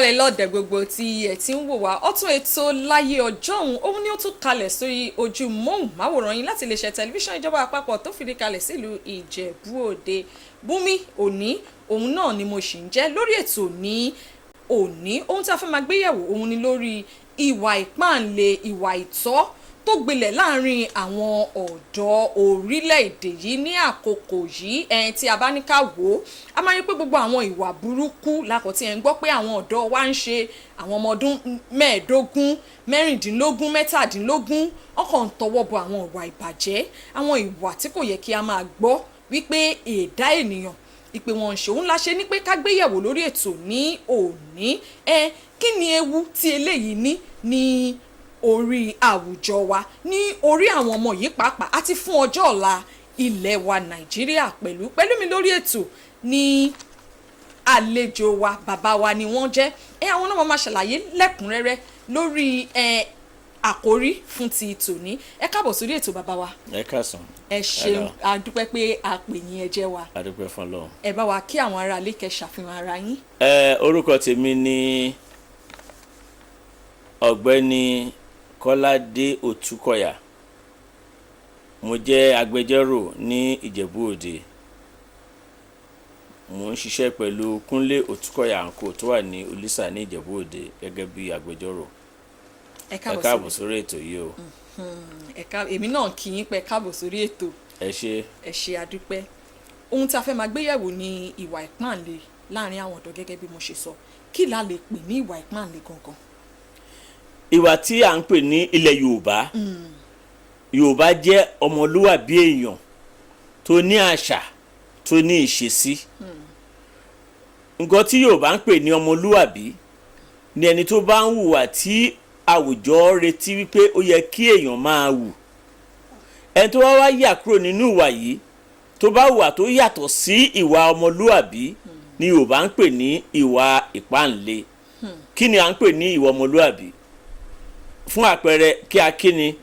kalẹ̀ lọ́dẹ̀ gbogbo tí ẹ̀ ti ń wò wá ọ̀tún ètò Láyé Ojoun òun ni ó tún kalẹ̀ sórí ojú móhùnmáwòrán yín láti iléeṣẹ́ tẹlifíṣàn ìjọba àpapọ̀ tó fìdí kalẹ̀ sílùú Ìjẹ̀bú Òde. Bùnmi òní òun náà ni mo sì ń jẹ́ lórí ètò ní òní. Ohun tí a fẹ́ máa gbéyẹ̀wò òun ni lórí ìwà ìpáǹle ìwà ìtọ́ tó gbilẹ̀ láàrin àwọn ọ̀dọ́ orílẹ̀-èdè yìí ní àkókò yìí. Tí a bá ní ká wò ó a máa rí pé gbogbo àwọn ìwà burúkú lákòótí ẹ̀ ń gbọ́ pé àwọn ọ̀dọ́ wa ń ṣe àwọn ọmọ ọdún 15, 16, 17 ọkàn ń tọwọ́ bọ àwọn ìwà ìbàjẹ́, àwọn ìwà tí kò yẹ kí a máa gbọ́ wípé ẹ̀dá ènìyàn ìpè wọn ṣe. Òun la ṣe ní pé ká gbéyẹ̀wò lórí ètò ní òní. Kí ni ewu tí eléyìí ní orí àwùjọ wa, ní orí àwọn ọmọ yìí pàápàá àti fún ọjọ́ ọ̀la ilẹ̀ wa Nàìjíríà. Pẹ̀lú mi lórí ètò ní àlejò wa, bàbá wa ni wọ́n jẹ́. Àwọn náà máa ṣàlàyé lẹ́kùnrẹ́rẹ́ lórí àkórí fún ti tòní. Ẹ káàbọ̀ sórí ètò bàbá wa. Ẹ káàsán. Ẹ ṣeun, a dúpẹ́ pé a pè yín, ẹ jẹ́ wa. A dúpẹ́ fún Ọlọ́run. Ẹ bá wa kí àwọn ará ilé kẹ́ ṣàfihàn ara yín. Orúkọ tèmi ni Ọ̀gbẹ́ni Kọ́ládé Òtúkọ̀yà. Mo jẹ́ agbẹjọ́rò ní Ìjẹ̀bú Òde. Mo ń ṣiṣẹ́ pẹ̀lú Kúnlé Òtúkọ̀yà & Co tó wà ní Olísà ní Ìjẹ̀bú Òde gẹ́gẹ́ bí agbẹjọ́rò. Ẹ káàbọ̀ sórí ètò yìí o. Èmi náà kí yín pé káàbọ̀ sórí ètò. Ẹ ṣé adúpẹ́. Ohun tí a fẹ́ máa gbéyẹ̀wò ni ìwà ìpáǹle láàrin àwọn ọ̀dọ́ gẹ́gẹ́ bí mo ṣe sọ. Kí la lè pè ní ìwà ìpáǹle gangan? Ìwà tí à ń pè ní ilẹ̀ Yorùbá jẹ́ ọmọlúwàbí èèyàn tó ní àṣà tó ní ìṣesí. Nǹkan tí Yorùbá ń pè ní ọmọlúwàbí ni ẹni tó bá ń hùwà tí àwùjọ retí wípé ó yẹ kí èèyàn máa hù. Ẹni tó wá yà kúrò nínú ìwà yìí tó bá hùwà tó yàtọ̀ sí ìwà ọmọlúwàbí ni Yorùbá ń pè ní ìwà ìpáǹle. Kí ni à ń pè ní ìwà ọmọlúwàbí? Fún àpẹẹrẹ, kí a kíni,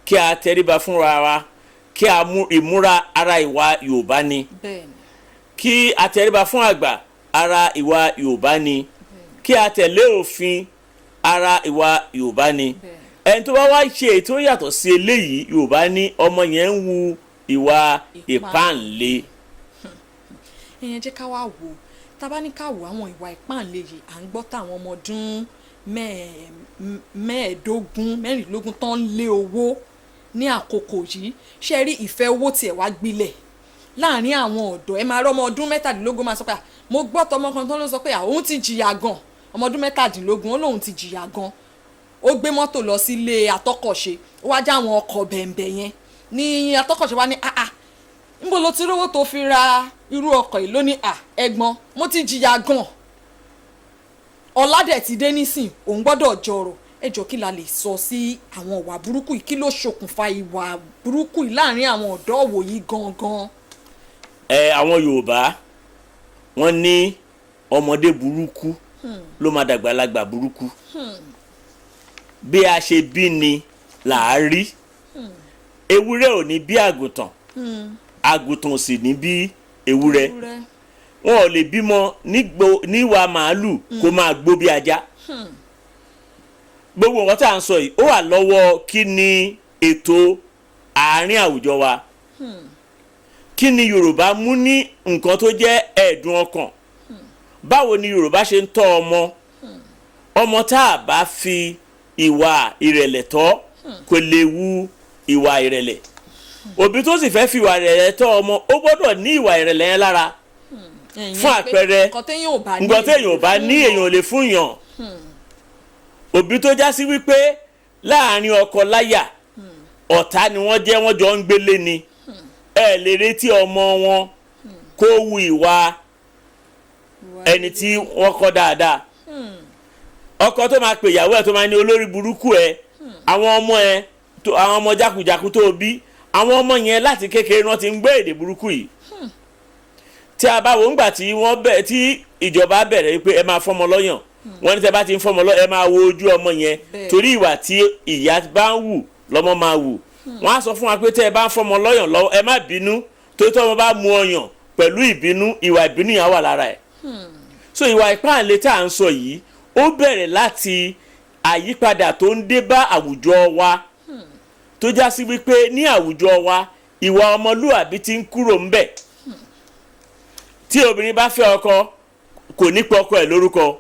kí a tẹríba fúnra wa, kí a mú ìmúra ara ìwà Yorùbá ni. Kí a tẹríba fún àgbà ara ìwà Yorùbá ni. Kí a tẹ̀lé òfin ara ìwà Yorùbá ni. Ẹni tó bá wá ṣe èyí tó yàtọ̀ sí eléyìí, Yorùbá ní ọmọ yẹn ń hu ìwà ìpáǹle. Ẹ̀yin jẹ́ ká wá wò, tá bá ní ká wò àwọn ìwà ìpáǹle yìí, à ń gbọ́ táwọn ọmọ ọdún 15, 16 tó ń lé owó ní àkókò yìí. Ṣé rí ìfẹ́ owó tiẹ̀ wá gbilẹ̀ láàrin àwọn ọ̀dọ́? Ẹ máa rí ọmọ ọdún 17 máa sọ pé mo gbọ́ tọmọ kan tó ló sọ pé òun ti jìyà gan. Ọmọ ọdún 17 ó lóun ti jìyà gan. Ó gbé mọ́tò lọ sí ilé atọ́kọ̀ṣe, ó wá já àwọn ọkọ̀ bẹ̀m̀bẹ̀ yẹn ní atọ́kọ̀ṣe wá ní níbo ló ti rówó tó fi ra irú ọkọ̀ yìí? Ló ní ẹ̀gbọ́n mo ti jìyà gan, ọ̀làdẹ̀ ti dé nísìn, òun gbọ́dọ̀ jọrọ̀. Ẹ jọ̀ọ́ kí la lè sọ sí àwọn ìwà burúkú yìí? Kí ló ṣokùnfà ìwà burúkú yìí láàrin àwọn ọ̀dọ́ wòyí gangan? Àwọn Yorùbá wọ́n ní ọmọdé burúkú ló máa dàgbàlagbà burúkú. Bí a ṣe bí ni là á rí. Ewúrẹ́ ò ní bí àgùntàn, àgùntàn ò sì ní bí ewúrẹ́. Wọn ò lè bímọ níwà màálù kó máa gbó bí ajá. Gbogbo nǹkan tá à ń sọ yìí ó wà lọ́wọ́ kí ni ètò àárín àwùjọ wa. Kí ni Yorùbá mú ní nǹkan tó jẹ́ ẹ̀dùn ọkàn? Báwo ni Yorùbá ṣe ń tọ́ ọmọ tá a bá fi ìwà ìrẹ̀lẹ̀ tọ́ kò lè wu ìwà ìrẹ̀lẹ̀. Òbí tó sì fẹ́ fi ìwà ìrẹ̀lẹ̀ tọ́ ọmọ ó gbọ́dọ̀ ní ìwà ìrẹ̀lẹ̀ yẹn lára. Fún àpẹẹrẹ, nǹkan téèyàn ò bá ní èèyàn ò lè fún yàn. Òbí tó já sí wípé láàrin ọkọ láyà ọ̀tá ni wọ́n jẹ́, wọ́n jọ ń gbélé ni. Ẹ lè retí ọmọ wọn kó wu ìwà ẹni tí wọ́n kọ́ dáadáa. Ọkọ tó máa pè ìyàwó ẹ̀ tó máa ní olórí burúkú ẹ̀, àwọn ọmọ jákujàku tó bí, àwọn ọmọ yẹn láti kékeré wọ́n ti ń gbé èdè burúkú yìí. Tí a bá wo ńgbà tí ìjọba bẹ̀rẹ̀ pé ẹ máa fọmọ lọ́yàn, wọ́n ní tẹ́ bá ti ń fọmọ lọ́yàn ẹ máa wo ojú ọmọ yẹn, torí ìwà tí ìyá bá ń wù lọ́mọ máa wù. Wọ́n á sọ fún wa pé tẹ́ ẹ bá ń fọmọ lọ́yàn lọ́wọ́ ẹ má bínú, torí tọ́mọ bá mu ọyàn pẹ̀lú ìbínú, ìwà ìbínú yẹn wà lára ẹ̀. So ìwà ìpáǹle tá à ń sọ yìí ó bẹ̀rẹ̀ láti àyípadà tó ń dé bá àwùjọ wa tó já sí wípé ní àwùjọ wa ìwà ọmọlúwàbí ti ń kúrò ńbẹ̀. Tí obìnrin bá fẹ́ ọkọ kò ní pe ọkọ ẹ̀ lórúkọ,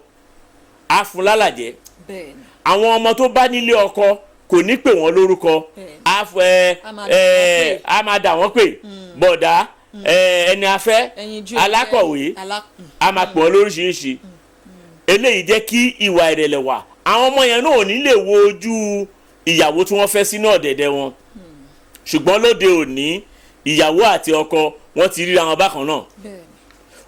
á fún lálàjẹ́. Àwọn ọmọ tó bá nílé ọkọ kò ní pè wọ́n lórúkọ, á máa dà wọ́n pè bọ̀dá, ẹni afẹ́, alákọ̀wé, á máa pè wọ́n lóríṣiríṣi. Eléyìí jẹ́ kí ìwà ìrẹ̀lẹ̀ wà. Àwọn ọmọ yẹn náà ò ní lè wo ojú ìyàwó tí wọ́n fẹ́ sínú ọ̀dẹ̀dẹ̀ wọn. Ṣùgbọ́n lóde òní ìyàwó àti ọkọ wọ́n ti ríra wọn bákan náà.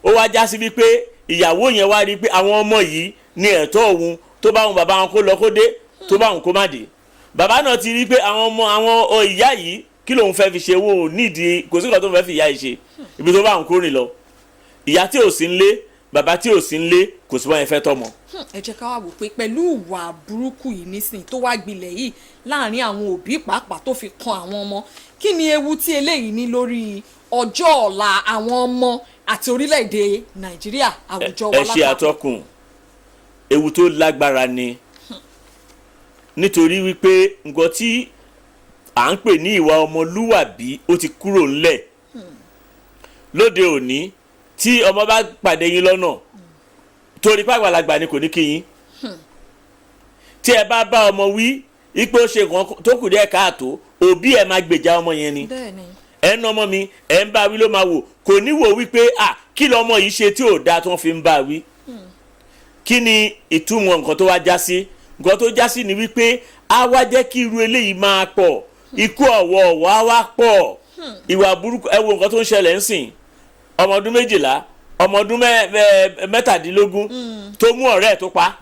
Ó wá já sí wípé ìyàwó yẹn wá rí pé àwọn ọmọ yìí ní ẹ̀tọ́ òun, tó bá wọn bàbá wọn kó lọ kó dé, tó bá wọn kó má dé. Bàbá náà ti rí pé àwọn ìyá yìí kí lòun fẹ́ fi ṣe, owó nídìí, kò sí nǹkan tó fẹ́ fi ìyá yìí ṣe, ibi tó bá wọn kó rìn lọ. Ìyá tí ò sí ń lé, bàbá tí ò sí ń lé, kò sí báyẹn fẹ́ tọ́mọ. Ẹ jẹ́ ká wá wò pé pẹ̀lú ìwà burúkú yìí nísìnyí tó wá gbilẹ̀ yìí láàrin àwọn òbí pàápàá tó fi kan àwọn ọmọ, kí ni ewu tí eléyìí ní lórí ọjọ́ ọ̀la àwọn ọmọ àti orílẹ̀-èdè Nàìjíríà, àwùjọ wa lápapọ̀? Ẹ ṣe àtọkùn, ewu tó lágbára ni, nítorí wípé nǹkan tí à ń pè ní ìwà ọmọlúwàbí ó ti kúrò ńlẹ̀. Lóde òní tí ọmọ bá pàdé yín lọ́nà, torí pàgbàlagbà ni kò ní kí yín. Tí ẹ bá bá ọmọ wí ipò ṣe nǹkan tó kù díẹ̀ káàtó, òbí ẹ máa gbèjà ọmọ yẹn ni. Ẹ ń ọmọ mi, ẹ ń bá wí ló máa wò, kò ní wò wípé kí lọmọ yìí ṣe tí ò dáa tó ń fi ń bá wí. Kí ni ìtumọ̀ nǹkan tó wá já sí? Nǹkan tó já sí ni wípé á wá jẹ́ kí irú eléyìí máa pọ̀, ikú ọ̀wọ̀ọ̀wọ̀ á wá pọ̀, ìwà burúkú. Ẹ wo nǹkan tó ń ṣẹlẹ̀ ń sìn, ọmọ ọdún 12, ọmọ ọdún 17 tó mú ọ̀rẹ́ ẹ̀ tó pa,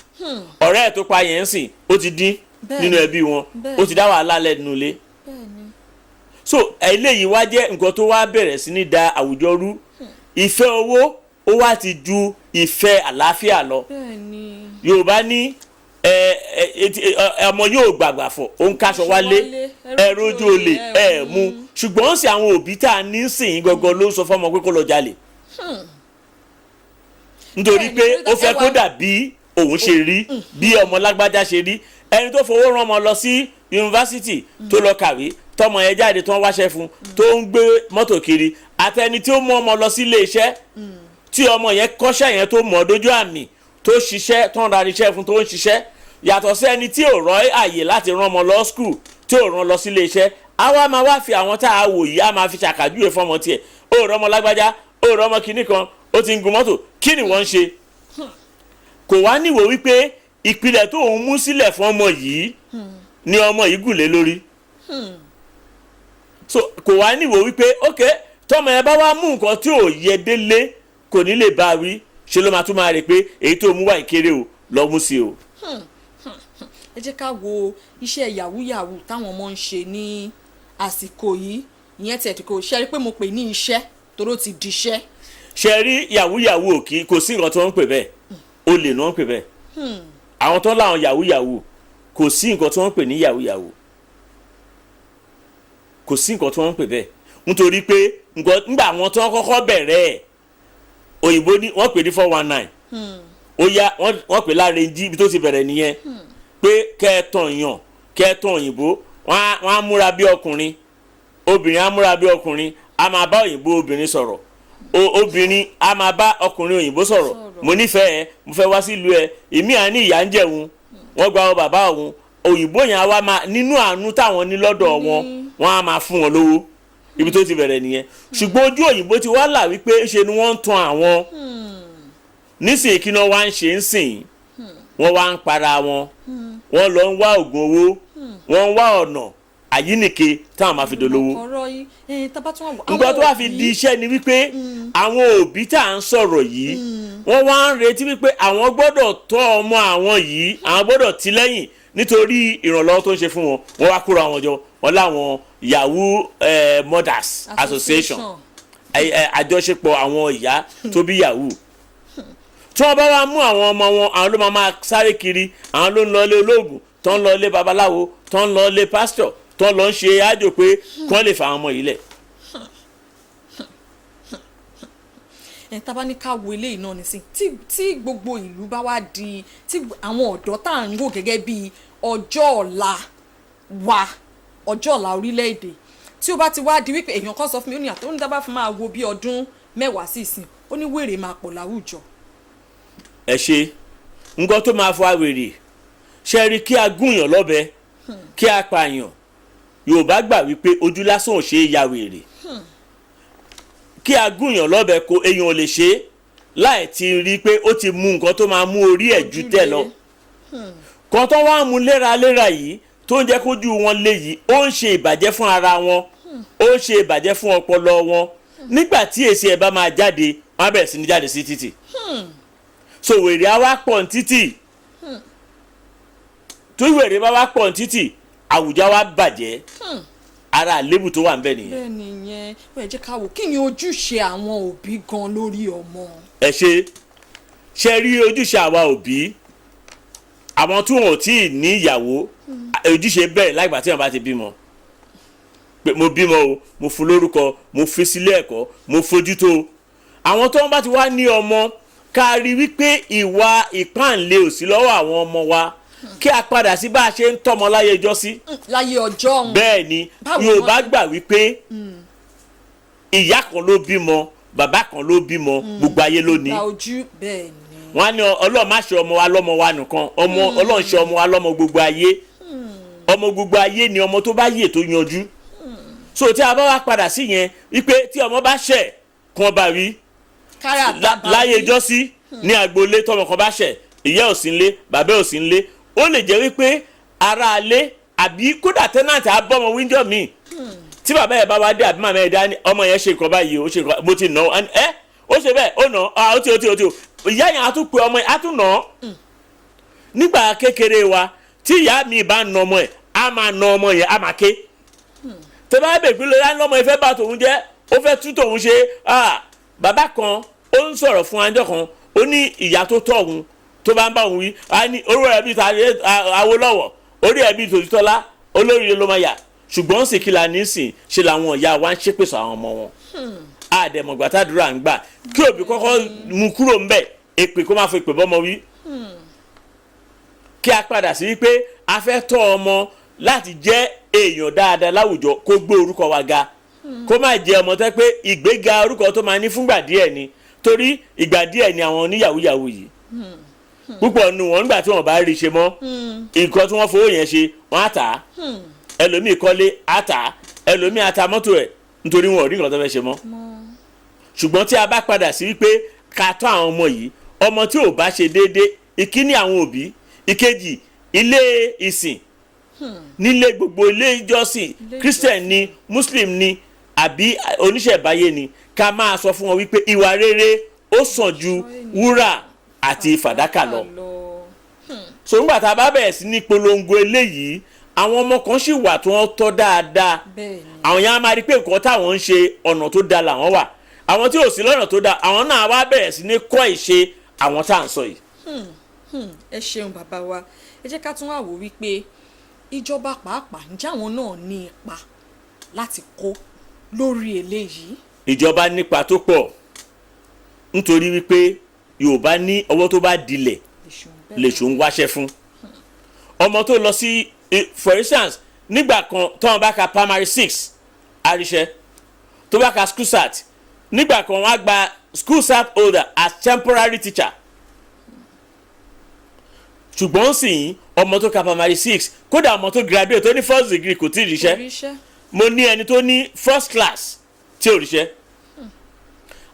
ọ̀rẹ́ ẹ̀ tó pa yẹn ń sìn ó ti dín nínú ẹbí wọn, ó ti dá wàhálà lẹ́nu ilé. So eléyìí wá jẹ́ nǹkan tó wá bẹ̀rẹ̀ sí ní da àwùjọ rú. Ìfẹ́ owó ó wá ti ju ìfẹ́ àlàáfíà lọ. Yorùbá ní ọmọ yóò gbàgbà fọ̀, ó ń káṣọ wálé, ẹ rójú olè, ẹ mú. Ṣùgbọ́n sì àwọn òbí tá a ní sìn gangan ló ń sọ fọ́mọ pé kó lọ jalè. Nítorí pé ó fẹ́ kó dàbí òun ṣe rí, bí ọmọ lágbájá ṣe rí. Ẹni tó fowó rán ọmọ lọ sí yunifásitì tó lọ kàwé, tọmọ yẹn jáde tó ń wáṣẹ́ fún, tó ń gbé mọ́tò kiri, àtẹni tí ó mú ọmọ lọ sí ilé iṣẹ́ tí ọmọ yẹn kọ́ṣẹ́ yẹn tó mọ̀ dójú àmì, tó ṣiṣẹ́, tó ń ra iṣẹ́ fún, tó ń ṣiṣẹ́, yàtọ̀ sí ẹni tí ò rọ́ àyè láti rán ọmọ lọ skul, tí ò rán lọ sí ilé iṣẹ́. Àwa máa wá fi àwọn tá a wò yìí, a máa fi ṣàkàjúwe fọmọ tiẹ̀. Ó rọ́ ọmọ lágbájá, ó rọ́ ọmọ kinní kan, ó ti ń gun mọ́tò, kí ni wọ́n ń ṣe? Kò wá níwò wípé ìpìlẹ̀ tó ń mú sílẹ̀ fún ọmọ yìí ni ọmọ yìí gùn lé lórí. So kò wá níwò wípé ok, tọmọ ẹ bá wá mú nǹkan tí ò yẹ délé kò ní lè bá wí, ṣe ló máa tún máa rè pé èyí tó mú wá ìkéré o, lọ mú sí o. Ẹ jẹ́ ká wo iṣẹ́ yahoo táwọn ọmọ ń ṣe ní àsìkò yìí, ìyẹn tẹ̀ kò ṣe rí pé mo pè ní iṣẹ́ toró ti di iṣẹ́. Ṣe rí yahoo kì í, kò sí nǹkan tí wọ́n ń pè bẹ́ẹ̀, olè ni wọ́n ń pè bẹ́ẹ̀. Àwọn tó láwọn yahoo kò sí nǹkan tí wọ́n ń pè ní yahoo, kò sí nǹkan tí wọ́n ń pè bẹ́ẹ̀. Nítorí pé nígbà àwọn tí wọ́n kọ́kọ́ bẹ̀rẹ̀ òyìnbó ni wọ́n pè ní 419, ó yá wọ́n pè láre jí ibi tó ti bẹ̀rẹ̀ nìyẹn, pé kẹ́ẹ̀tàn òyìnbó, wọ́n á múra bí ọkùnrin, obìnrin á múra bí ọkùnrin, á máa bá òyìnbó obìnrin sọ̀rọ̀, obìnrin á máa bá ọkùnrin òyìnbó sọ̀rọ̀, mo nífẹ̀ẹ́ ẹ, mo fẹ́ wá sílùú ẹ, èmi à ní ìyá ń jẹun, wọ́n gba ọ bàbá òun, òyìnbó yẹn á wá máa nínú àánú táwọn ní lọ́dọ̀ wọn, wọ́n á máa fún wọn lówó, ibi tó ti bẹ̀rẹ̀ nìyẹn. Ṣùgbọ́n ojú òyìnbó ti wá là wípé ṣe ni wọ́n ń tan àwọn, nísìnyí kí náà wá ń ṣe ń sìn, wọ́n wá ń para wọn, wọ́n lọ ń wá oògùn owó, wọ́n ń wá ọ̀nà àyínìke táwọn máa fi dolówó. Nǹkan tó wá fi di iṣẹ́ ni wípé àwọn òbí tá à ń sọ̀rọ̀ yìí, wọ́n wá ń retí wípé àwọn gbọ́dọ̀ tọ́ ọmọ àwọn yìí, àwọn gbọ́dọ̀ tì lẹ́yìn nítorí ìrànlọ́wọ́ tó ń ṣe fún wọn. Wọ́n wá kóra wọn jọ, wọ́n láwọn Yahoo Mothers Association, àjọṣepọ̀ àwọn ìyá tó bí Yahoo. Tí wọ́n bá wá mú àwọn ọmọ wọn, àwọn ló máa sáré kiri, àwọn ló ń lọ ilé olóògùn, tó ń lọ ilé babaláwo, tó ń lọ ilé pásítọ̀, tó ń lọ ń ṣe àjò pé kán lè fa àwọn ọmọ yìí lẹ̀. tá bá ní ká wo eléyìí náà nísìn tí gbogbo ìlú bá wá di tí àwọn ọ̀dọ́ tá à ń wò gẹ́gẹ́ bí ọjọ́ ọ̀la wa ọjọ́ ọ̀la orílẹ̀-èdè tí ó bá ti wá di wípé èèyàn kan sọ fún mi ó ní àtọ́ ní dábàá fi máa wo bí ọdún 10 sí ìsìn ó ní wèrè máa pọ̀ láwùjọ. ẹ ṣe nǹkan tó máa fọ àwèrè ṣe rí kí a gúnyàn lọ́bẹ kí a pààyàn Yorùbá gbà wípé ojú lásán ò ṣe é ya wèrè kí a gúnyàn lọ́bẹ kó èèyàn ò lè ṣe é láì ti rí i pé ó ti mú nǹkan tó máa mú orí ẹ̀ ju tẹ̀ lọ kan tó wá mú léraléra yìí tó ń jẹ́ kójú wọn lé yìí ó ń ṣe ìbàjẹ́ fún ara wọn ó ń ṣe ìbàjẹ́ fún ọpọlọ wọn nígbà tí èsì ẹ̀ bá máa jáde wọ́n á bẹ̀rẹ̀ sí ní jáde sí títì so wèrè á wá pọ̀ ní títì tó wèrè bá wá pọ̀ ní títì àwùjọ wa bàjẹ́ ara àlébù tó wà ń bẹ nìyẹn. bẹ́ẹ̀ nìyẹn ó yẹ jẹ́ ká wò kí ni ojúṣe àwọn òbí gan lórí ọmọ. ẹ ṣe rí ojúṣe àwa òbí àwọn tí wọn ò tí ì ní ìyàwó ojúṣe bẹ̀rẹ̀ láìgbà tí wọn bá ti bímọ pé mo bímọ o mo fún lórúkọ mo fi sílé ẹ̀kọ́ mo fojútó àwọn tó wọn bá ti wá ní ọmọ ká rí wípé ìwà ìpáǹle ò sí lọ́wọ́ àwọn ọmọ wa kí a padà sí bá a ṣe ń tọ́mọ láyé ọjọ́ sí. láyé ọjọ́ ọ̀hún. bẹ́ẹ̀ ni Yorùbá gbà wípé ìyá kan ló bímọ bàbá kan ló bímọ gbogbo ayé ló ní. gba ojú bẹ́ẹ̀ ni. wọ́n á ní Ọlọ́run má ṣe ọmọ wa lọ́mọ wa nìkan Ọlọ́run ṣe ọmọ wa lọ́mọ gbogbo ayé ọmọ gbogbo ayé ni ọmọ tó bá yè tó yanjú. so tí a bá wá padà sí yẹn wípé tí ọmọ bá ṣẹ̀ kan bá rí láyé ọjọ́ sí ní agboolé tọmọ kan bá ṣẹ̀ ìyá ò sí nlé bàbá ò sí nlé ó lè jẹ́ wípé ara alé àbí kódà tẹ́nàntì á bọ́mọ wíńdọ̀ míì tí bàbá yẹn bá wá dé àbí màmá yẹn dání ọmọ yẹn ṣe nǹkan báyìí ó ṣe nǹkan mo ti nà ẹ ó ṣe bẹ́ẹ̀ ó nà ó ti ìyá yẹn á tún pe ọmọ yẹn á tún nà ọ́ nígbà kékeré wa tí ìyá mi bá nà ọmọ yẹn á máa nà ọmọ yẹn á máa ké tẹ bá bèbí lórí á ní ọmọ yẹn fẹ́ bá tòun jẹ́ ó fẹ́ tú tòun ṣe bàbá kan ó ń sọ̀rọ̀ fún ajọ́ kan ó ní ìyá tó tọ̀ òun tó bá ń bá òun wí á ní orí ẹ̀ bí Awólọ́wọ̀ orí ẹ̀ bí Tòjútọ́lá olóríire ló máa yà ṣùgbọ́n sì kí la ní sìn ṣe làwọn ìyá wa ń ṣépèsè àwọn ọmọ wọn àdèmọ̀gbà tàdúrà ń gbà kí òbí kọ́kọ́ mú kúrò ńbẹ̀ èpè kó má fi pè bọ́mọ wí kí a padà sí wípé a fẹ́ tọ́ ọmọ láti jẹ́ èèyàn dáadáa láwùjọ kó gbé orúkọ wa ga kó má jẹ́ ọmọ tẹ́ pé ìgbéga orúkọ tó máa ní fúngbà díẹ̀ ni torí ìgbà díẹ̀ ni àwọn oníyàwóyàwó yìí púpọ̀ nù wọ́n nígbà tí wọ́n bá rí ṣe mọ́ nǹkan tí wọ́n fowó yẹn ṣe wọ́n á tà á ẹlòmíì kọ́lé á tà á ẹlòmíì á ta mọ́tò ẹ̀ nítorí wọn ò rí nǹkan tó fẹ́ ṣe mọ́ ṣùgbọ́n tí a bá padà sí wípé ká tọ́ àwọn ọmọ yìí ọmọ tí ò bá ṣe déédé ìkíní àwọn òbí ìkejì ilé ìsìn nílé gbogbo ilé ìjọsìn Christian ni Muslim ni àbí oníṣẹ̀báyé ni ká máa sọ fún wọn wípé ìwà rere ó sàn ju wúrà àti fàdákà lọ. so nígbà tá a bá bẹ̀rẹ̀ sí ní polongo eléyìí àwọn ọmọ kan sì wà tí wọ́n tọ́ dáadáa àwọn yẹn á máa rí pé nǹkan táwọn ń ṣe ọ̀nà tó dáa làwọn wà àwọn tí ò sí lọ́nà tó dáa àwọn náà wá bẹ̀rẹ̀ sí ní kọ́ ìṣe àwọn tá à ń sọ yìí. ẹ ṣeun bàbá wa ẹ jẹ́ ká tún wá wò wípé ìjọba pàápàá ǹjẹ́ àwọn náà ní ipa láti kó lórí eléyìí. ìjọba nípa tó pọ̀ nítorí wípé Yorùbá ní ọwọ́ tó bá dilẹ̀ lèṣù ń wáṣẹ́ fún ọmọ tó lọ sí for instance nígbà kan tọ́wọ́n bá ka primary 6 àríṣẹ́ tó bá ka school sat nígbà kan wọ́n á gba school sat holder as temporary teacher ṣùgbọ́n sì ọmọ tó ka primary 6 kódà ọmọ tó graduate tó ní first degree kò tí ì ríṣẹ́ mo ní ẹni tó ní first class tí ò ríṣẹ́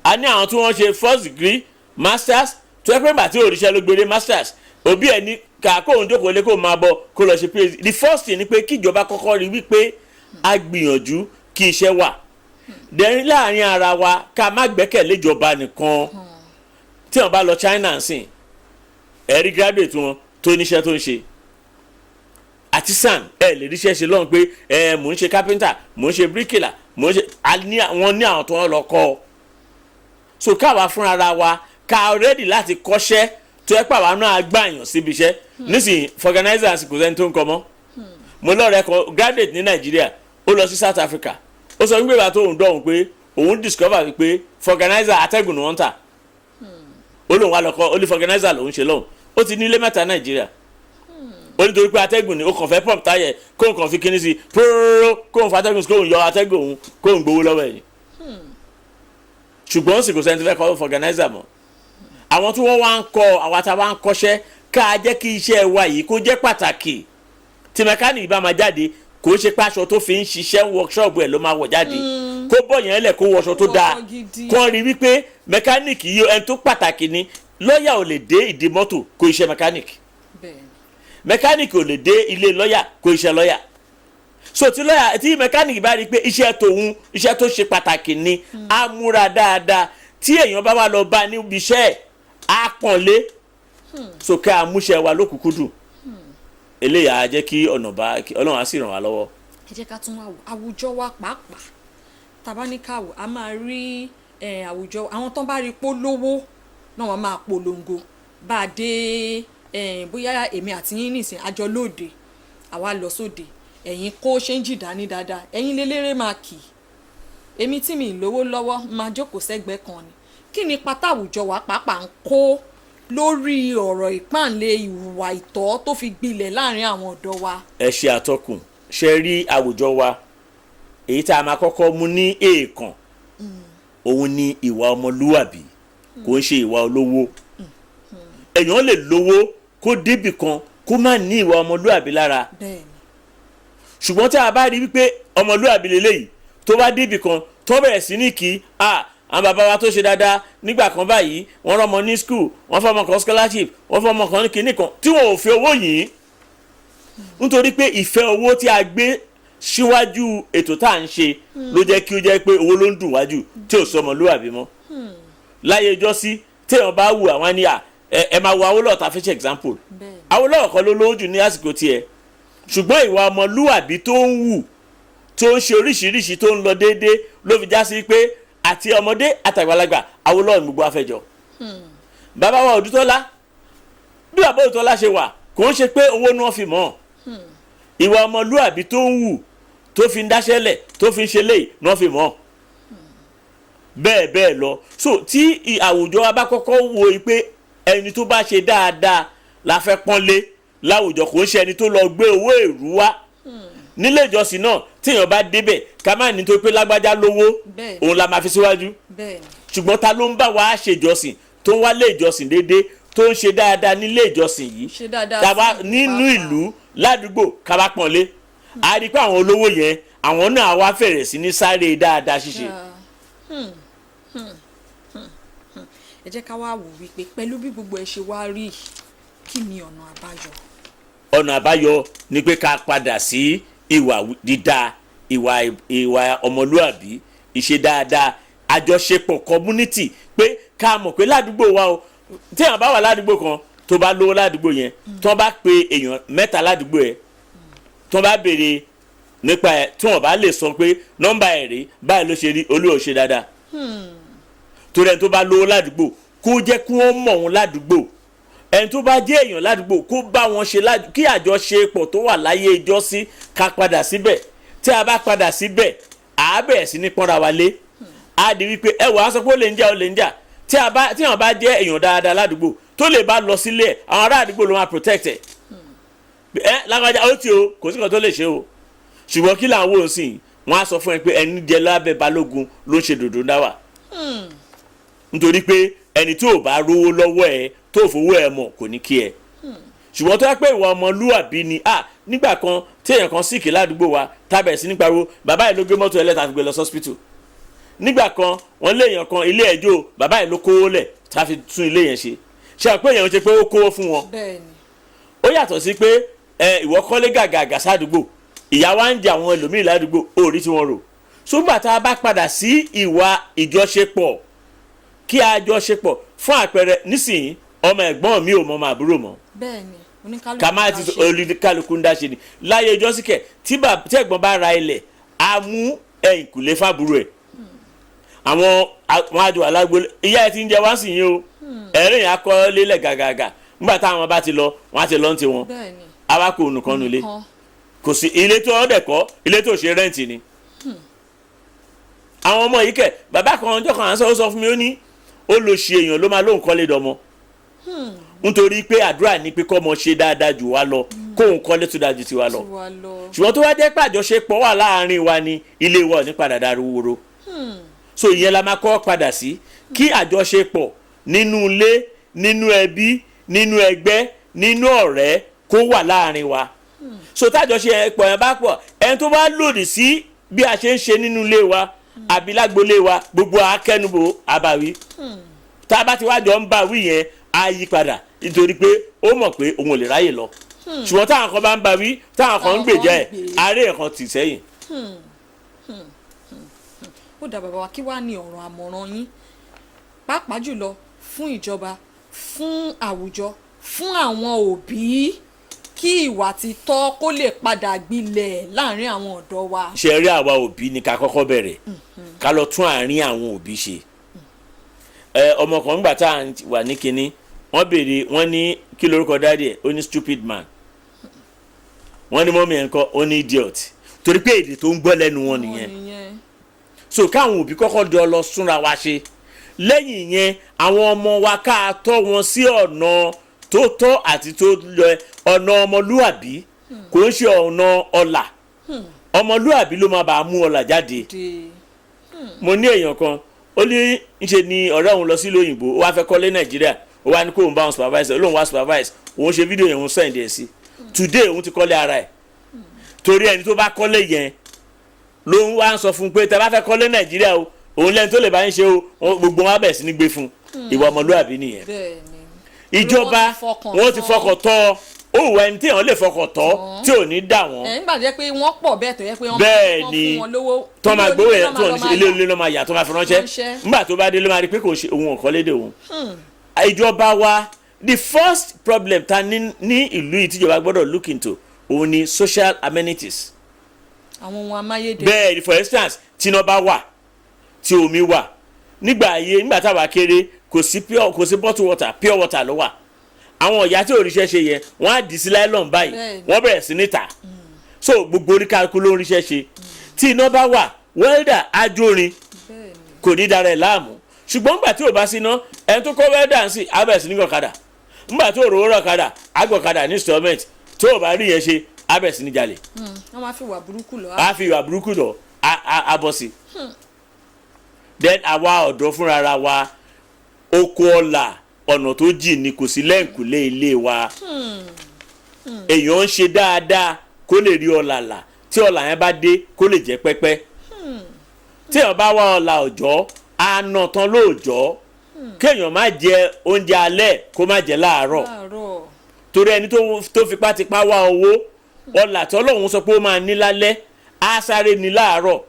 a ní àwọn tí wọ́n ṣe first degree masters tó yẹ pé nígbà tí ò ríṣẹ́ ló gbére masters òbí ẹ̀ ní kàkó òun jókòó lé kó máa bọ̀ kó lọ ṣe phd the first thing ni pé kíjọba kọ́kọ́ rí wípé a gbìyànjú kí iṣẹ́ wà dẹ̀rín láàrin ara wa ká má gbẹ́kẹ̀lé ìjọba nìkan tí wọ́n bá lọ China sìn ẹ̀rí graduate wọn tó níṣẹ́ tó ń ṣe àti sàn lè ríṣẹ́ ṣe lọ́hùn pé mò ń ṣe carpenter mò ń ṣe bricklayer mò ń ṣe wọ́n ní àwọn tó ń lọ kọ́ ọ so káwa fúnra ara wa ká ready láti kọ́ṣẹ́ tó ẹ pàwọn náà gbàyàn síbi iṣẹ́ nísìnyí organizers kò sẹ́ni tó ń kọ́ mọ́ mo lọ́ọ̀rẹ́ kan graduate ní Nàìjíríà ó lọ sí South Africa ó sọ wípé bá tóun dọ̀hún pé òun discover wípé organizer atẹ́gùn ni wọ́n ń tà ó lóun wá lọ́kọ́ ó ní fọgànáìsà lòun ṣe lọ́hùn ó ti ní ilé mẹ́ta Nàìjíríà ó nítorí pé atẹ́gùn ni ó kàn fẹ́ pump táyẹ̀ kóun kàn fi kíní sí póróró kóun fa atẹ́gùn sí kóun yọ atẹ́gùn òun kóun gbowó lọ́wọ́ ẹ̀yìn ṣùgbọ́n sì kò sẹ́ni tó fẹ́ kọ́ fọgànáìsà mọ́ àwọn tí wọ́n wá ń kọ́ àwọn àtàwọn ń kọ́ṣẹ́ ká jẹ́ kí iṣẹ́ wa yìí kó jẹ́ pàtàkì tí mẹkáníìkì bá máa jáde kò ṣe pé aṣọ tó fi ń ṣiṣẹ́ workshop ẹ̀ ló máa wọ̀ jáde kó bọ̀ yẹn lẹ̀ kó wọṣọ tó dáa kó rí wípé mẹkáníìkì yìí ẹni tó pàtàkì ni lọ́ọ̀yà ò lè dé ìdí mọ́tò kó iṣẹ́ mẹkáníìkì mẹkáníìkì ò lè dé ilé lọ́ọ̀yà kó iṣẹ́ lọ́ọ̀yà so tí mẹkáníìkì bá rí pé iṣẹ́ tòun iṣẹ́ tó ṣe pàtàkì ni á múra dáadáa tí èèyàn bá wà lọ bá níbi iṣẹ́ ẹ̀ á pọ̀nlé so ká àmúṣe wa lókùnkúndùn eléyà á jẹ́ kí ọ̀nà bá Ọlọ́run á sì ràn wá lọ́wọ́. ẹ jẹ́ ká tún àwùjọ wa pàápàá tabaníkàwò a máa rí àwùjọ àwọn tó bá rí polówó náà wọ́n máa polongo bá a dé bóyá èmi àti yín nìsín àjọ lóde àwa lọ sóde ẹ̀yin kó ṣéǹjì dání dáadáa ẹ̀yin lélẹ́rẹ́ máa kì í èmi tí mi lówó lọ́wọ́ máa jókòó sẹ́gbẹ́ kan ni kí ni pátá àwùjọ wa pàápàá ń kó lórí ọ̀rọ̀ ìpáǹle ìwà ìtọ́ tó fi gbilẹ̀ láàrin àwọn ọ̀dọ́ wa. ẹ ṣe àtọkùn ṣe rí àwùjọ wa èyí tá a máa kọ́kọ́ mú ní èèkàn òun ni ìwà ọmọlúwàbí kò ń ṣe ìwà olówó èèyàn lè lówó kó débì kan kó má ní ìwà ọmọlúwàbí lára ṣùgbọ́n tá a bá rí wípé ọmọlúwàbí lélẹ́yìí tó bá débì kan tó bẹ̀rẹ̀ sí ní kí àwọn bàbá wa tó ṣe dáadáa nígbà kan báyìí wọ́n rọ́mọ ní school wọ́n fọmọ kan scholarship wọ́n fọmọ kan ní kinní kan tí wọ́n ò fi owó yìí nítorí pé ìfẹ́ owó tí a gbé síwájú ètò tá à ń ṣe ló jẹ́ kí ó jẹ́ pé owó ló ń dùn wájú tí ò sọmọ lúwàbí mọ́ láyé ìjọsí téèyàn bá wù àwọn ní ẹ máa wo Awólọ́wọ̀ tá a fi ṣe example Awólọ́wọ̀ kan ló lówó jù ní àsìkò tiẹ̀ ṣùgbọ́n ìwà ọmọlúwàbí tó ń wù tó ń ṣe oríṣiríṣi tó ń lọ déédéé ló fi já sí pé àti ọmọdé àtàgbàlagbà Awólọ́wọ̀ ní gbogbo afẹ́jọ. bàbá wa Odùtọ́lá bí bàbá Odùtọ́lá ṣe wà kò ń ṣe pé owó ni wọ́n fi mọ̀ ìwà ọmọlúwàbí tó ń wù tó fi ń dáṣẹ́lẹ̀ tó fi ń ṣe léyìí ni wọ́n fi mọ̀ bẹ́ẹ̀ bẹ́ẹ̀ lọ so tí àwùjọ wa bá kọ́kọ́ wo pé ẹni tó bá ṣe dáadáa la fẹ́ pọ́nlé láwùjọ kò ń ṣe ẹni tó lọ gbé owó èrú wá nílé ìjọsìn náà tíyàn bá débẹ̀ ká má ní tó pé lágbájá lówó òun la máa fi síwájú ṣùgbọ́n ta ló ń bá wa ṣèjọsìn tó ń wá lé ìjọsìn déédéé tó ń ṣe dáadáa nílé ìjọsìn yìí tàbá nínú ìlú ládùúgbò ká bá pọ́nlé a rí i pé àwọn olówó yẹn àwọn náà wá fẹ̀rẹ̀ sí ní sáré dáadáa ṣíṣe. ẹ jẹ́ ká wá wò wípé pẹ̀lú bí gbogbo ẹ ṣe wá rí kí ni ọ̀nà àbáyọ. ọ̀nà àbáyọ ni pé ká padà sí ìwà dídá ìwà ọmọlúàbí ìṣe dáadáa àjọṣepọ̀ community pé ká mọ̀ pé ládùúgbò wa o tí èèyàn bá wà ládùúgbò kan tó bá lówó ládùúgbò yẹn tó bá pe èèyàn mẹ́ta ládùúgbò ẹ̀ tó bá béèrè nípa ẹ̀ tí wọ́n bá lè sọ pé nọ́mbà ẹ̀ rí báyìí ló ṣe rí olúwa ṣe dáadáa torí ẹni tó bá lówó ládùúgbò kó jẹ́ kí wọ́n mọ̀ wọn ládùúgbò ẹni tó bá jẹ́ èèyàn ládùúgbò kó bá wọn ṣe kí àjọṣepọ̀ tó wà láyé ìjọsí ká padà síbẹ̀ tí a bá padà síbẹ̀ à á bẹ̀rẹ̀ sí ní pọ́nra wa lé á di wípé ẹ wò á sọ pé ó lè ń jà tí àwọn bá jẹ́ èèyàn dáadáa ládùúgbò tó lè bá lọ sílé ẹ̀ àwọn ará àdúgbò ló máa protect ẹ̀ lágbájá ó ti o kò sí kan tó lè ṣe o ṣùgbọ́n kí làwọn wò ó sìn wọ́n á sọ fún ẹ pé ẹni jẹ lábẹ́ balógun ló ń ṣe dòdò dáwà nítorí pé ẹni tó bá rówó lọ́wọ́ ẹ tó fowó ẹ mọ̀ kò ní kí ẹ ṣùgbọ́n tó yẹ pé ìwà ọmọlúwàbí ni nígbà kan tí èèyàn kan síkì ládùúgbò wa tábẹ̀ sí nípa ro bàbá yìí ló gbé mọ́tò ẹlẹ́ta fi gbé lọ sọ́spítù nígbà kan wọ́n lé èèyàn kan ilé ẹjọ́ bàbá yìí ló kówó lẹ̀ tá a fi tún ilé yẹn ṣe ṣe àpé èèyàn ṣe pé ó kówó fún wọn ó yàtọ̀ sí pé ìwọ kọ́lé gàgàgà sádùúgbò ìyá wa ń jẹ àwọn ẹlòmíì ládùúgbò òòrí tí wọ́n rò ṣùgbọ́n tá a bá padà sí ìwà ìjọṣepọ̀ kí a jọṣepọ̀ fún àpẹẹrẹ nísìnyí ọmọ ẹ̀gbọ́n mi ò mọ ọmọ àbúrò mọ́ ká má ti olùkálukú ń dáṣe ni láyé ìjọsíkẹ̀ tí ẹ̀gbọ́n bá ra ilẹ̀ a mú ẹ̀yìnkùlé fábúrò ẹ̀ àwọn àjò alágbólé ìyá ẹ ti ń jẹ wá sí yín o ẹ̀rín yẹn akọ́ lélẹ̀ gàgàgà nígbà táwọn bá ti lọ wọ́n á ti lọ ń ti wọn awakọ̀ ònùkan nulẹ̀ kò sí ilé tó ọ̀dẹ̀ kọ́ ilé tó ṣe rẹ́ǹtì ni àwọn ọmọ yìí kẹ̀ bàbá kan ọjọ́ kan à ń sọ fún mi ó ní ó lọ ṣe èèyàn ló máa lóun kọ́lé dọmọ nítorí pé àdúrà ní pé kọ́mọ ṣe dáadáa jù wá lọ kóun kọ́lé tó dájú tiwa lọ ṣùgbọ́n tó wá jẹ́ pé àjọṣepọ̀ wà láàárín wa ni ilé wa ò ní padà dàrúwòrò so ìyẹn la máa kọ́ padà sí kí àjọṣepọ̀ nínú ilé nínú ẹbí nínú ẹgbẹ́ nínú ọ̀rẹ́ kó wà láàárín wa so tájọṣepọ̀ yẹn bá pọ̀ ẹni tó bá lòdì sí bí a ṣe ń ṣe nínú ilé wa àbí lágbolé wa gbogbo akẹ́nubò àbáwí tá a bá ti wá jọ ń bá wí yẹn á yí padà nítorí pé ó mọ̀ pé òun ò lè ráyè lọ ṣùgbọ́n táwọn kan bá ń bá wí táwọn kan ń gbèjà ẹ̀ àárẹ̀ ẹ̀kan tì sẹ́yìn. ó dà bàbá wa kí wàá ní ọ̀rọ̀ àmọ̀ràn yín pàápàá jùlọ fún ìjọba fún àwùjọ fún àwọn òbí kí ìwà títọ́ kó lè padà gbilẹ̀ láàrin àwọn ọ̀dọ́ wa. ṣe rí àwa òbí ni ká kọ́kọ́ bẹ̀rẹ̀ ká lọ tún àárín àwọn òbí ṣe ọmọ kan nígbà tá à wà ní kinní wọ́n béèrè wọ́n ní kí lorúkọ dáadé ẹ̀ ó ní stupid man wọ́n ní mọ́mí ẹ̀ ń kọ́ ó ní idiot torí pé èdè tó ń gbọ́ lẹ́nu wọn nìyẹn so káwọn òbí kọ́kọ́ dọ̀ lọ súnra wa ṣe lẹ́yìn yẹn àwọn ọmọ wa ká tọ́ wọn sí ọ̀nà tó tọ́ àti tó lọ ọ̀nà ọmọlúàbí kò ń ṣe ọ̀nà ọ̀là ọmọlúàbí ló máa bá a mú ọ̀là jáde mo ní èèyàn kan ó ní ṣe ni ọ̀rẹ́ òun lọ sí ìlú òyìnbó ó wá fẹ́ kọ́lé nàìjíríà ó wá ní kó òun bá òun supervise olóhùn wá supervise òun ṣe fídíò yẹn òun send ẹ̀ sí today òun ti kọ́lé ara ẹ̀ torí ẹni tó bá kọ́lé yẹn ló ń wá ń sọ fún un pé tẹ bá fẹ́ kọ́lé nàìjíríà o òun lẹ́ni tó lè bá ń ṣe o gbogbo wọn bẹ̀ sí ní gbé fún ìwà ọmọlúàbí nìyẹn ìjọba wọn ti fọkàn tọ́ ó wọ ẹni tí èèyàn lè fọkàn tọ́ tí ò ní dà wọ́n. nígbà tó yẹ pé wọ́n pọ̀ bẹ́ẹ̀ tó yẹ pé wọ́n fún wọn lówó. tó máa gbowó yẹn tó ilé ilé ló máa yà tó máa fi ránṣẹ́ nígbà tó bá dé ló máa rí pé kò ṣe òun ọ̀kọ́ lédè òun. ìjọba wa the first problem ta ní ìlú yìí tíjọba gbọ́dọ̀ look into òun ni social amenities. àwọn ohun amáyédẹrùn. bẹ́ẹ̀ for instance tíná bá wà tí omi wà nígbà táwa kéré kò sí bottle water pure water ló wà àwọn ọ̀yà tí òrìṣẹ́ ṣe yẹn wọ́n á dì sí láìlọ́n báyìí wọ́n bẹ̀rẹ̀ sí níta so gbogbo oríkàkú ló ń ríṣẹ́ ṣe tí iná bá wà wẹ́ldà ajórin kò ní dára ẹ̀ láàmú ṣùgbọ́n nígbà tí ò bá sí iná ẹni tó kọ́ wẹ́ldà ń sìn abẹ́ sí ní gọ̀kadà nígbà tó rò ó rọ̀kadà àgọ̀kadà ní installment tó ò bá rí yẹn ṣe abẹ́ sí ní jalè. wọ́n máa fi ìwà burúkú lọ. a fi ìwà burúkú lọ abọ́ sí. then àwa ọ̀dọ́ fúnra wa oko ọ̀la ọ̀nà tó jìn ni kò sí lẹ́ǹkùlé ilé wa èèyàn ń ṣe dáadáa kó lè rí ọ̀la là tí ọ̀la yẹn bá dé kó lè jẹ́ pẹ́pẹ́ tí èèyàn bá wá ọ̀la ọ̀jọ́ àna tán lóòjọ́ kéèyàn má jẹ oúnjẹ alẹ́ kó má jẹ láàárọ̀ torí ẹni tó fipá tipá wá owó ọ̀la tí Ọlọ́run sọ pé ó máa ní lálẹ́ á sáré ní láàárọ̀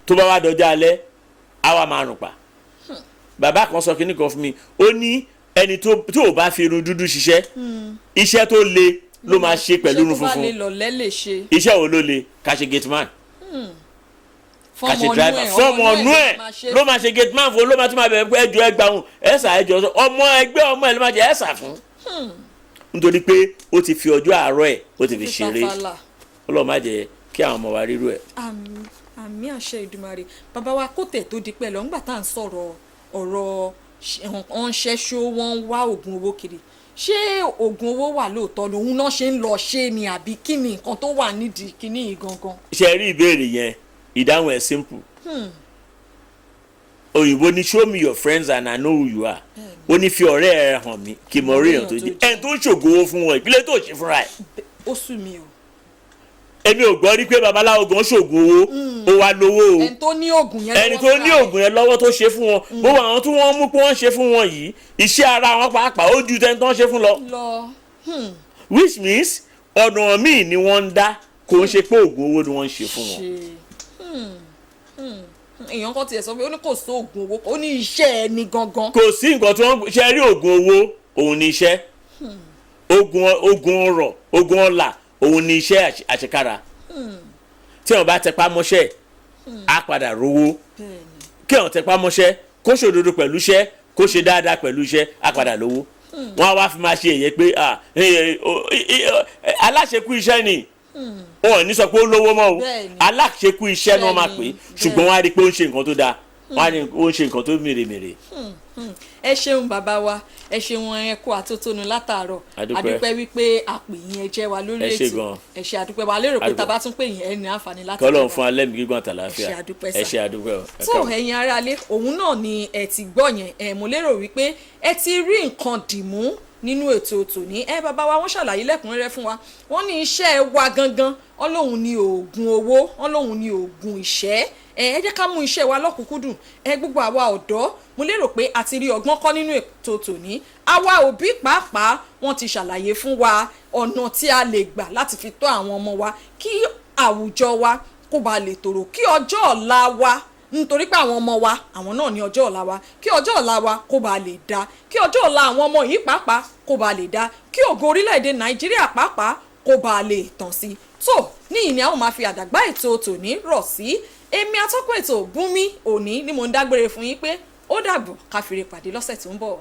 tó bá wá dọjọ́ alẹ́ á wá máa rùn pa. Bàbá kan sọ kíní kan fún mi ó ní ẹni tó ò bá fi irun dúdú ṣiṣẹ́ iṣẹ́ tó le ló máa ṣe pẹ̀lú irun funfun iṣẹ́ wo ló le ká ṣe gate man ká ṣe driver fọmọ ọ̀nù ẹ̀ ló máa ṣe gate man fún ló máa tún máa bẹ̀rẹ̀ pé ẹjọ́ ẹgbà òun ẹ̀sà ẹjọ́ ọmọ ẹgbẹ́ ọmọ ẹ̀ ló máa jẹ ẹ̀sà fún nítorí pé ó ti fi ọjọ́ àárọ̀ ẹ̀ ó ti fi ṣeré Ọlọ́run má jẹ́ kí àwọn ọmọ wa rírú ẹ̀. àmì àṣẹ Ìdùmarè bàbá wa kó tẹ̀ tó di pẹ́ lọ ńgbà tá à ń sọ̀rọ̀ ọ̀rọ̀ ọ̀nṣẹ́ṣó wọ́n ń wá oògùn owó kiri ṣé oògùn owó wà lóòótọ́ lòun náà ṣe ń lọ ṣe ni àbí kí ni nǹkan tó wà nídìí kíní yìí gangan. ṣe rí ìbéèrè yẹn ìdáhùn ẹ̀ simple òyìnbó ní show me your friends and I know who you are ó ní fi ọ̀rẹ́ ẹ̀ hàn mí kí mo rí èèyàn tó jẹ́ ẹni tó ń ṣògo fún wọn ìpínlẹ̀ tó ṣe fúnra ẹ̀. ó sú mi o. èmi ò gbọ́ rí pé babaláwo gan ṣògo owó ó wá lówó o ẹni tó ní oògùn yẹn lọ́wọ́ tó ṣe fún wọn gbogbo àwọn tí wọ́n mú pé wọ́n ṣe fún wọn yìí iṣẹ́ ara wọn pàápàá ó ju tẹ́ni tó ń ṣe fún lọ. which means ọ̀nà míì ni wọ́n ń dá kò ń ṣe pé oògùn owó ni wọ́n ń ṣe fún wọn. èèyàn kan tiẹ̀ sọ pé ó ní kò sí oògùn owó ó ní iṣẹ́ ẹni gangan. kò sí nǹkan tí wọ́n ṣe rí oògùn owó òun ni iṣẹ́ oògùn ọrọ̀ oògùn ọlà òun ni iṣẹ́ àṣekára tí wọ́n bá tẹpá mọ́ṣẹ́ á padà rówó kí wọ́n tẹpá mọ́ṣẹ́ kó ṣòdodo pẹ̀lú iṣẹ́ kó ṣe dáadáa pẹ̀lú iṣẹ́ á padà lówó wọ́n á wá fi máa ṣe èyẹ pé aláṣekú iṣẹ́ ni wọn ò ní sọ pé ó lówó mọ́ o aláṣekú iṣẹ́ náà máa pè ṣùgbọ́n wọ́n á rí i pé ó ń ṣe nǹkan tó dáa wọ́n á ní ó ń ṣe nǹkan tó mèremère. ẹ ṣeun bàbá wa ẹ ṣeun ẹ kú àtótónu látàárọ̀ àdúpẹ́ wípé àpè yín ẹ jẹ́ wa lórí ètò ẹ ṣe àdúpẹ́ wa lérò pé tàbá tún pè yín ẹ ní àǹfààní láti kọ́lọ́run fún alẹ́ mi gígùn àtàlàáfíà ẹ ṣe àdúpẹ́. tó ẹ̀yin aráalé òun náà ni ẹ ti gbọ́ yẹn mo lérò wípé ẹ ti rí nǹkan dìmú nínú ètò tòní bàbá wa wọ́n ṣàlàyé lẹ́kùnrẹ́rẹ́ fún wa wọ́n ní iṣẹ́ wa gangan ọlọ́hun ni oògùn owó ọlọ́hun ni oògùn ìṣẹ́ ẹ jẹ́ ká mú iṣẹ́ wa lọ́kùnkúndùn gbogbo àwa ọ̀dọ́ mo lérò pé a ti rí ọgbọ́n kọ́ nínú ètò tòní àwa òbí pàápàá wọ́n ti ṣàlàyé fún wa ọ̀nà tí a lè gbà láti fi tọ́ àwọn ọmọ wa kí àwùjọ wa kó ba lè tòrò kí ọjọ́ ọ̀la wa nítorí pé àwọn ọmọ wa àwọn náà ní ọjọ́ ọ̀la wa kí ọjọ́ ọ̀la wa kó ba lè dá kí ọjọ́ ọ̀la àwọn ọmọ yìí pàápàá kó ba lè dá kí ògo orílẹ̀-èdè Nàìjíríà pàápàá kó ba lè tàn sí tó ní ìní àwọn máa fi àdàgbà ètò tòní rọ̀ sí èmi atọ́kùn ètò Bùnmi òní ni mò ń dágbére fún yín pé ó dàbọ̀ ká fìrè pàdé lọ́sẹ̀ tó ń bọ̀.